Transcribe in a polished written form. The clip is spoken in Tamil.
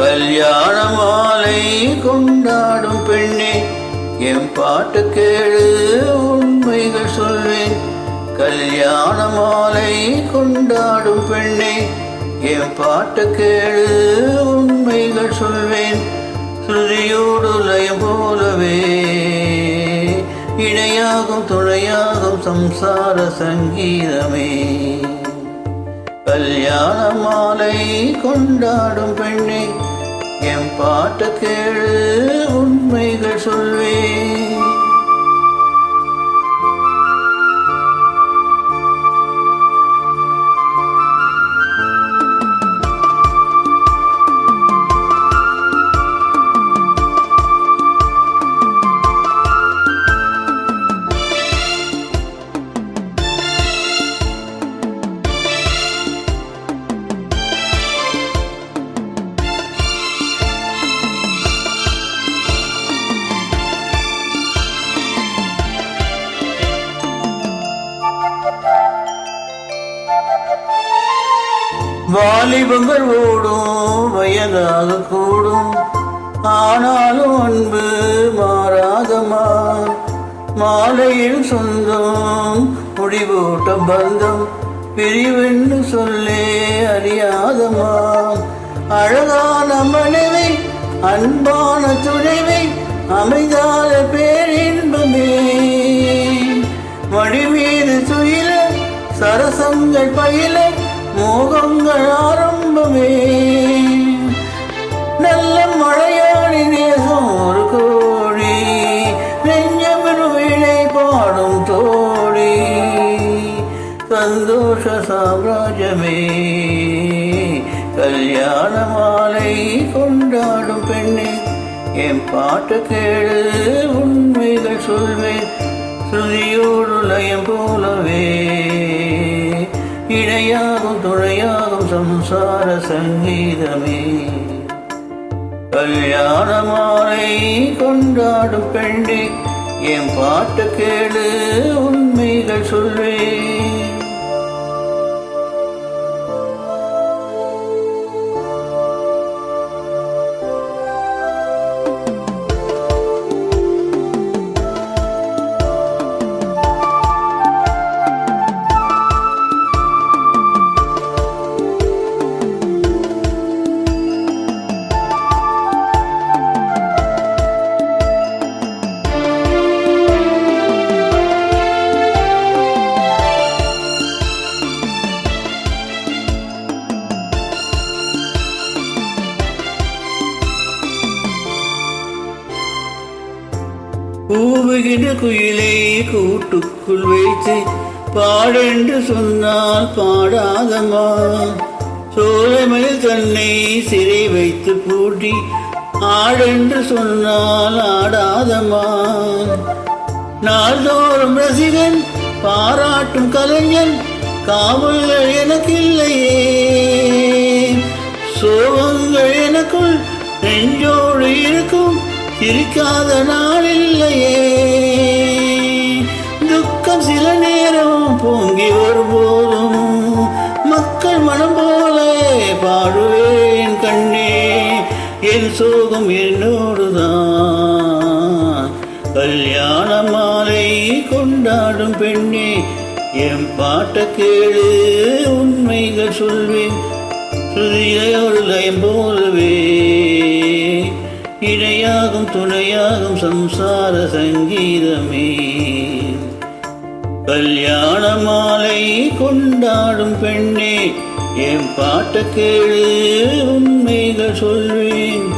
கல்யாண மாலை கொண்டாடும் பெண்ணே, என் பாட்டு கேளு உண்மைகள் சொல்வேன். கல்யாண மாலை கொண்டாடும் பெண்ணே, என் பாட்டு கேளு உண்மைகள் சொல்வேன். ஸ்ருதியோடு லயம் போலவே இணையாகும் துணையாகும் சம்சார சங்கீதமே. கல்யாண மாலை கொண்டாடும் பெண்ணே, என் பாட்டு கேளு உண்மைகள் சொல்வேன். வாலிபங்கள் ஓடும் வயதாக கூடும், ஆனாலும் அன்பு மாறாதமா. மாலையில் சொந்தம் முடிவோட்ட பந்தம், பிரிவென்று சொல்லே அறியாதமா. அழகான மனைவி அன்பான துணைவை அமைதாத பேரின்பமே. மடி மீது துயில சரசங்கள் பயில மோகங்கள் ஆரம்பமே. நல்ல மழையாடி நேசம் ஒரு கோடி, நெஞ்சமிடும் வீணை பாடும் தோழி. சந்தோஷ சாம்ராஜ்யமே. கல்யாண மாலை கொண்டாடும் பெண்ணே, என் பாட்டு கேளு உண்மைகள் சொல்வேன். ஸ்ருதியோடு லயம் போலவே இணையாகும் துணையாகும் சம்சார சங்கீதமே. கல்யாண மாலை கொண்டாடும் பெண்ணே, என் பாட்டு கேளு உண்மைகள் சொல்வேன். கூவுகின்ற குயிலை கூட்டுக்குள் வைத்து பாடென்று சொன்னால் பாடாதமா. சோலைமையில் தன்னை சிறை வைத்து பூட்டி ஆடென்று சொன்னால் ஆடாதமா. நாள்தோறும் ரசிகன் பாராட்டும் கலைஞன் காவல்கள் எனக்கில்லையே. சோகங்கள் எனக்குள் நெஞ்சோடு இருக்கும், சிரிக்காத நாள் இல்லையே. துக்கம் சில நேரம் பொங்கி வரும்போதும் மக்கள் மனம் போல பாடுவேன் கண்ணே. என் சோகம் என்னோடுதான். கல்யாண மாலை கொண்டாடும் பெண்ணே, என் பாட்டு கேளு உண்மைகள் சொல்வேன். ஸ்ருதியோடு லயம் போலவே இணையாகும் துணையாகும் சம்சார சங்கீதமே. கல்யாண மாலை கொண்டாடும் பெண்ணே, என் பாட்டு கேளு உண்மைகள் சொல்வேன்.